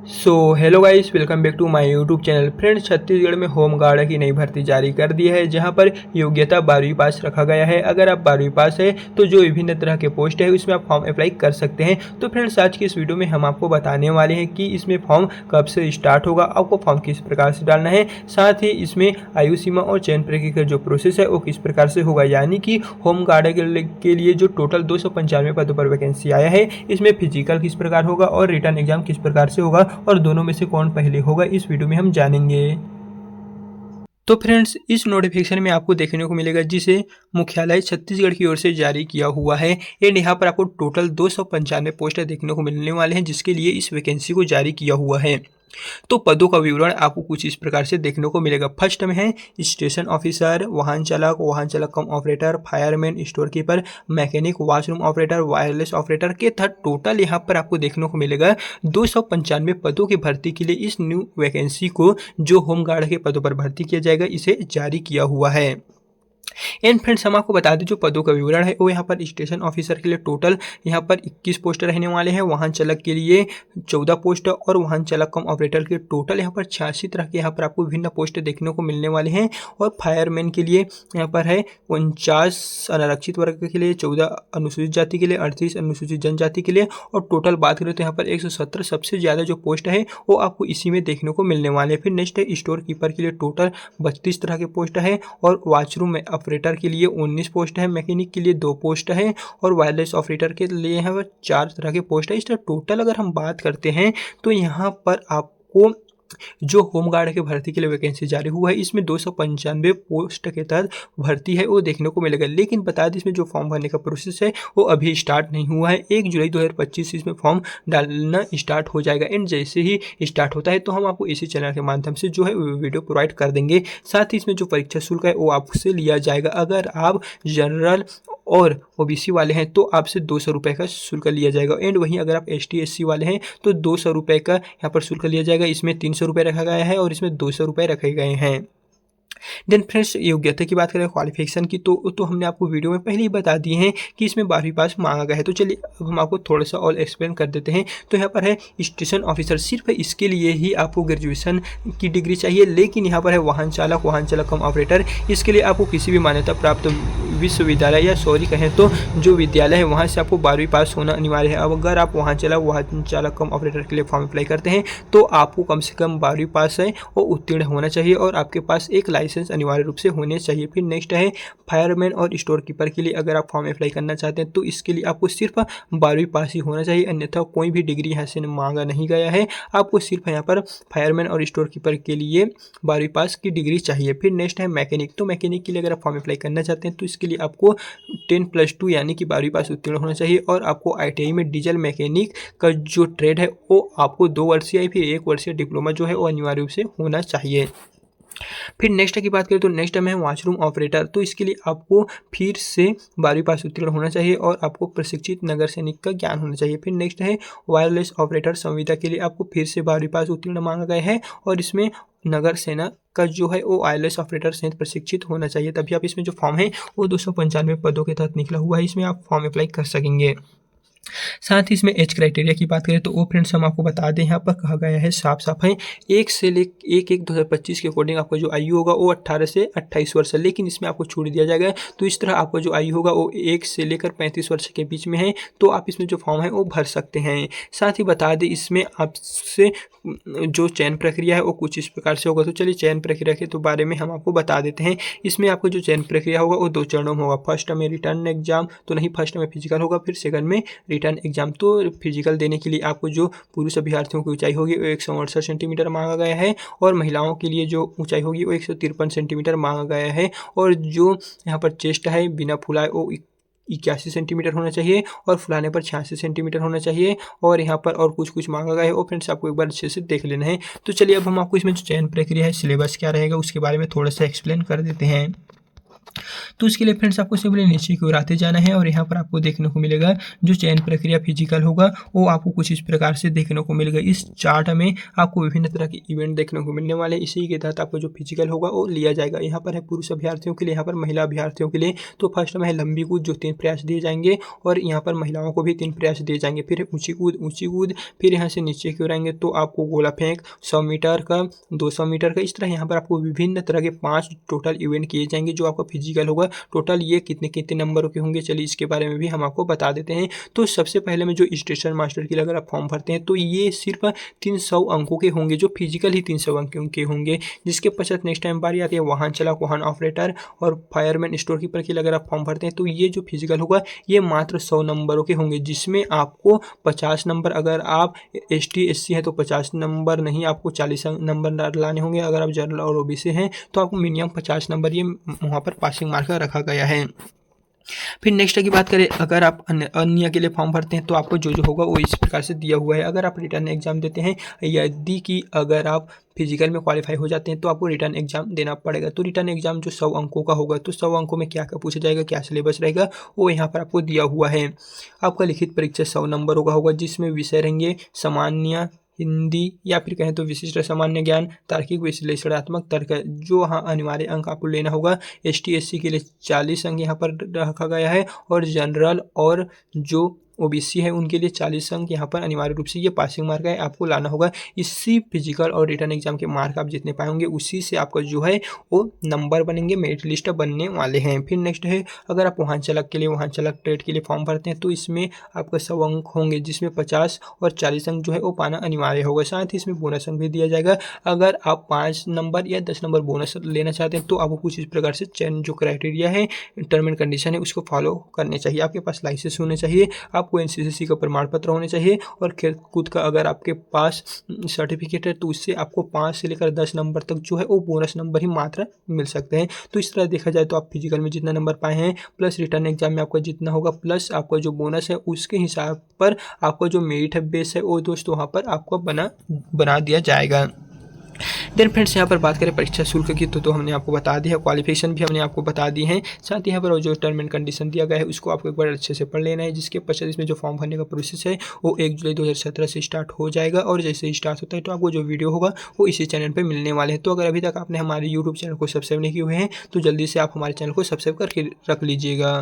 Hello guys, welcome back to my YouTube channel. Friends, Chhattisgarh में home guard की नई भर्ती जारी कर दी है, जहां पर योग्यता 12वीं पास रखा गया है। अगर आप 12वीं पास है तो जो विभिन्न तरह के पोस्ट है उसमें आप फॉर्म अप्लाई कर सकते हैं। तो फ्रेंड्स, आज की इस वीडियो में हम आपको बताने वाले हैं कि इसमें फॉर्म कब से स्टार्ट होगा, आपको फॉर्म किस प्रकार से डालना है, साथ ही इसमें आयु सीमा और चयन प्रक्रिया का जो प्रोसेस है वो किस प्रकार से होगा। यानी कि होम गार्ड के लिए जो टोटल 295 पदों पर वैकेंसी आया है, इसमें फिजिकल किस प्रकार होगा और रिटर्न एग्जाम किस प्रकार से होगा और दोनों में से कौन पहले होगा, इस वीडियो में हम जानेंगे। तो फ्रेंड्स, इस नोटिफिकेशन में आपको देखने को मिलेगा जिसे मुख्यालय छत्तीसगढ़ की ओर से जारी किया हुआ है। एंड यहाँ पर आपको टोटल 295 पोस्ट देखने को मिलने वाले हैं, जिसके लिए इस वैकेंसी को जारी किया हुआ है। तो पदों का विवरण आपको कुछ इस प्रकार से देखने को मिलेगा। फर्स्ट में है स्टेशन ऑफिसर, वाहन चालक कम operator, fireman, store keeper, mechanic, washroom operator, wireless operator के तहत टोटल यहाँ पर आपको देखने को मिलेगा 295 पदों की भर्ती के लिए इस न्यू वैकेंसी को, जो होम गार्ड के पदों पर भर्ती किया जाएगा, इसे जारी किया हुआ है। एंड फ्रेंड्स, हम आपको बता दें जो पदों का विवरण है वो यहाँ पर स्टेशन ऑफिसर के लिए टोटल यहाँ पर 21 पोस्ट रहने वाले हैं, वाहन चालक के लिए 14 पोस्ट और वाहन चालक कम ऑपरेटर के टोटल यहाँ पर 86 तरह के यहाँ पर आपको विभिन्न पोस्ट देखने को मिलने वाले हैं। और फायरमैन के लिए यहाँ पर है 49 अनारक्षित वर्ग के लिए, 14 अनुसूचित जाति के लिए, 38 अनुसूचित जनजाति के लिए, और टोटल बात करें तो यहाँ पर 117 सबसे ज़्यादा जो पोस्ट है वो आपको इसी में देखने को मिलने वाले हैं। फिर नेक्स्ट है स्टोर कीपर के लिए टोटल 32 तरह के पोस्ट है, और वॉशरूम में ऑपरेटर के लिए 19 पोस्ट है, मैकेनिक के लिए 2 पोस्ट है, और वायरलेस ऑपरेटर के लिए यहाँ पर 4 तरह के पोस्ट है। इसका टोटल अगर हम बात करते हैं तो यहाँ पर आपको जो होम गार्ड के भर्ती के लिए वैकेंसी जारी हुआ है, इसमें 295 पोस्ट के तहत भर्ती है वो देखने को मिलेगा। लेकिन बता दें, इसमें जो फॉर्म भरने का प्रोसेस है वो अभी स्टार्ट नहीं हुआ है। 1 जुलाई 2025 इसमें फॉर्म डालना स्टार्ट हो जाएगा। एंड जैसे ही स्टार्ट होता है तो हम आपको इसी चैनल के माध्यम से जो है वीडियो प्रोवाइड कर देंगे। साथ ही इसमें जो परीक्षा शुल्क है वो आपसे लिया जाएगा। अगर आप जनरल और ओबीसी वाले हैं तो आपसे 200 रुपये का शुल्क लिया जाएगा। एंड वहीं अगर आप ST SC वाले हैं तो 200 रुपये का यहाँ पर शुल्क लिया जाएगा। इसमें 300 रुपये रखा गया है और इसमें 200 रुपये रखे गए हैं। देन फ्रेंड्स, योग्यता की बात करें क्वालिफिकेशन की तो हमने आपको वीडियो में पहले ही बता दिए हैं कि इसमें 12वीं पास मांगा गया है। तो चलिए अब हम आपको थोड़ा सा और एक्सप्लेन कर देते हैं। तो यहाँ पर है स्टेशन ऑफिसर, सिर्फ इसके लिए ही आपको ग्रेजुएशन की डिग्री चाहिए। लेकिन यहाँ पर है वाहन चालक कम ऑपरेटर, इसके लिए आपको किसी भी मान्यता प्राप्त विश्वविद्यालय या सॉरी कहें तो जो विद्यालय है वहाँ से आपको 12वीं पास होना अनिवार्य है। अब अगर आप वाहन चालक कम ऑपरेटर के लिए फॉर्म अप्लाई करते हैं तो आपको कम से कम 12वीं पास है वो उत्तीर्ण होना चाहिए और आपके पास एक लाइसेंस अनिवार्य रूप से होने चाहिए। फिर नेक्स्ट है फायरमैन और स्टोर कीपर के लिए अगर आप फॉर्म अप्लाई करना चाहते हैं तो इसके लिए आपको सिर्फ 12वीं पास ही होना चाहिए, अन्यथा कोई भी डिग्री यहाँ से मांगा नहीं गया है। आपको सिर्फ यहाँ पर फायरमैन और स्टोर कीपर के लिए 12वीं पास की डिग्री चाहिए। फिर नेक्स्ट है मैकेनिक। तो मैकेनिक के लिए अगर आप फॉर्म अप्लाई करना चाहते हैं तो इसके लिए आपको 10+2 यानी कि 12वीं पास उत्तीर्ण होना चाहिए, और आपको ITI में डीजल मैकेनिक का जो ट्रेड है वो आपको 2 वर्षीय या फिर 1 वर्षीय डिप्लोमा जो है वो अनिवार्य रूप से होना चाहिए। फिर नेक्स्ट की बात करें तो नेक्स्ट में है वॉशरूम ऑपरेटर। तो इसके लिए आपको फिर से 12वीं पास उत्तीर्ण होना चाहिए और आपको प्रशिक्षित नगर सैनिक का ज्ञान होना चाहिए। फिर नेक्स्ट है वायरलेस ऑपरेटर संविदा के लिए आपको फिर से 12वीं पास उत्तीर्ण मांगा गया है, और इसमें नगर सेना का जो है वो वायरलेस ऑपरेटर से प्रशिक्षित होना चाहिए, तभी आप इसमें जो फॉर्म है वो 295 पदों के तहत निकला हुआ है, इसमें आप फॉर्म अप्लाई कर सकेंगे। साथ ही इसमें एज क्राइटेरिया की बात करें तो वो फ्रेंड्स हम आपको बता दें, यहाँ पर कहा गया है साफ है 1/1/2025 के अकॉर्डिंग आपका जो आयु होगा वो 18 से 28 वर्ष है। लेकिन इसमें आपको छूट दिया जाएगा, तो इस तरह आपका जो आयु होगा वो 1 से लेकर 35 वर्ष के बीच में है, तो आप इसमें जो फॉर्म है वो भर सकते हैं। साथ ही बता दें इसमें आपसे जो चयन प्रक्रिया है वो कुछ इस प्रकार से होगा। तो चलिए चयन प्रक्रिया के तो बारे में हम आपको बता देते हैं। इसमें आपको जो चयन प्रक्रिया होगा वो 2 चरणों में होगा। फर्स्ट में रिटर्न एग्जाम, तो नहीं फर्स्ट में फिजिकल होगा, फिर सेकंड में रिटर्न एग्जाम। तो फिजिकल देने के लिए आपको जो पुरुष अभ्यर्थियों की ऊंचाई होगी वो 168 सेंटीमीटर मांगा गया है, और महिलाओं के लिए जो ऊंचाई होगी वो 153 सेंटीमीटर मांगा गया है, और जो यहाँ पर चेस्ट है बिना फुलाए वो 81 सेंटीमीटर होना चाहिए, और फुलाने पर 86 सेंटीमीटर होना चाहिए, और यहाँ पर और कुछ मांगा गया है वो फ्रेंड्स आपको एक बार अच्छे से देख लेना है। तो चलिए अब हम आपको इसमें जो चयन प्रक्रिया है, सिलेबस क्या रहेगा उसके बारे में थोड़ा सा एक्सप्लेन कर देते हैं। तो उसके लिए फ्रेंड्स आपको सिंपली नीचे की ओर आते जाना है और यहाँ पर आपको देखने को मिलेगा जो चयन प्रक्रिया फिजिकल होगा वो आपको कुछ इस प्रकार से देखने को मिलेगा। इस चार्ट में आपको विभिन्न तरह के इवेंट देखने को मिलने वाले, इसी के तहत आपको जो फिजिकल होगा वो लिया जाएगा। यहाँ पर है पुरुष अभ्यर्थियों के लिए, यहाँ पर महिला अभ्यर्थियों के लिए। तो फर्स्ट में है लंबी कूद जो 3 प्रयास दिए जाएंगे और यहाँ पर महिलाओं को भी 3 प्रयास दिए जाएंगे। फिर है ऊंची कूद, फिर यहाँ से नीचे की ओर आएंगे तो आपको गोला फेंक 100 मीटर का, 200 मीटर का, इस तरह यहाँ पर आपको विभिन्न तरह के 5 टोटल इवेंट किए जाएंगे जो आपका फिजिकल होगा। टोटल ये कितने कितने नंबरों के होंगे, चलिए इसके बारे में भी हम आपको बता देते हैं। तो सबसे पहले में जो स्टेशन मास्टर के लिए अगर आप फॉर्म भरते हैं तो ये सिर्फ 300 अंकों के होंगे, जो फिजिकल ही 300 अंकों के होंगे। जिसके पश्चात नेक्स्ट टाइम बारी आती है वाहन चालक, वाहन ऑपरेटर और फायरमैन, स्टोर कीपर के लिए अगर आप फॉर्म भरते हैं तो ये जो फिजिकल होगा ये मात्र 100 नंबरों के होंगे, जिसमें आपको 50 नंबर, अगर आप ST SC है तो 50 नंबर नहीं, आपको 40 नंबर लाने होंगे। अगर आप जनरल और OBC हैं तो आपको मिनिमम 50 नंबर ये वहाँ पर पासिंग मार्क रखा गया है। फिर नेक्स्ट की बात करें, अगर आप अन्य के लिए फॉर्म भरते हैं तो आपको जो होगा वो इस प्रकार से दिया हुआ है। अगर आप रिटर्न एग्जाम देते हैं, यदि कि अगर आप फिजिकल में क्वालिफाई हो जाते हैं तो आपको रिटर्न एग्जाम देना पड़ेगा। तो रिटर्न एग्जाम जो 100 अंकों का होगा, तो 100 अंकों में क्या क्या पूछा जाएगा, क्या सिलेबस रहेगा, वो यहाँ पर आपको दिया हुआ है। आपका लिखित परीक्षा 100 नंबरों का होगा, जिसमें विषय रहेंगे सामान्य, हिंदी या फिर कहें तो विशिष्ट सामान्य ज्ञान, तार्किक विश्लेषणात्मक तर्क, जो हाँ अनिवार्य अंक आपको लेना होगा। ST SC के लिए 40 अंक यहाँ पर रखा गया है और जनरल और जो OBC है उनके लिए 40 अंक यहाँ पर अनिवार्य रूप से ये पासिंग मार्क है, आपको लाना होगा। इसी फिजिकल और रिटर्न एग्जाम के मार्क आप जितने पाएंगे उसी से आपका जो है वो नंबर बनेंगे, मेरिट लिस्ट बनने वाले हैं। फिर नेक्स्ट है, अगर आप वाहन चालक के लिए, वाहन चालक ट्रेड के लिए फॉर्म भरते हैं तो इसमें आपका 100 अंक होंगे, जिसमें 50 और 40 अंक जो है वो पाना अनिवार्य होगा। साथ ही इसमें बोनस अंक भी दिया जाएगा। अगर आप 5 नंबर या 10 नंबर बोनस लेना चाहते हैं तो आपको कुछ इस प्रकार से चयन जो क्राइटेरिया है, टर्म एंड कंडीशन है, उसको फॉलो करने चाहिए। आपके पास लाइसेंस होने चाहिए, आपको NCCC का प्रमाण पत्र होने चाहिए और खेल कूद का अगर आपके पास सर्टिफिकेट है तो उससे आपको 5 से लेकर 10 नंबर तक जो है वो बोनस नंबर ही मात्र मिल सकते हैं। तो इस तरह देखा जाए तो आप फिजिकल में जितना नंबर पाए हैं प्लस रिटर्न एग्जाम में आपका जितना होगा प्लस आपका जो बोनस है उसके हिसाब पर आपका जो मेरिट है बेस है वो दोस्तों वहाँ पर आपको बना दिया जाएगा। देन फ्रेंड्स यहाँ पर बात करें परीक्षा शुल्क की तो हमने आपको बता दी है, क्वालिफिकेशन भी हमने आपको बता दी है। साथ ही यहाँ पर जो टर्म एंड कंडीशन दिया गया है उसको आपको एक बार अच्छे से पढ़ लेना है। जिसके पश्चात इसमें जो फॉर्म भरने का प्रोसेस है वो 1 जुलाई 2017 से स्टार्ट हो जाएगा और जैसे ही स्टार्ट होता है तो आपको जो वीडियो होगा वो इसी चैनल पर मिलने वाले हैं। तो अगर अभी तक आपने हमारे यूट्यूब चैनल को सब्सक्राइब नहीं किए हुए हैं तो जल्दी से आप हमारे चैनल को सब्सक्राइब करके रख लीजिएगा।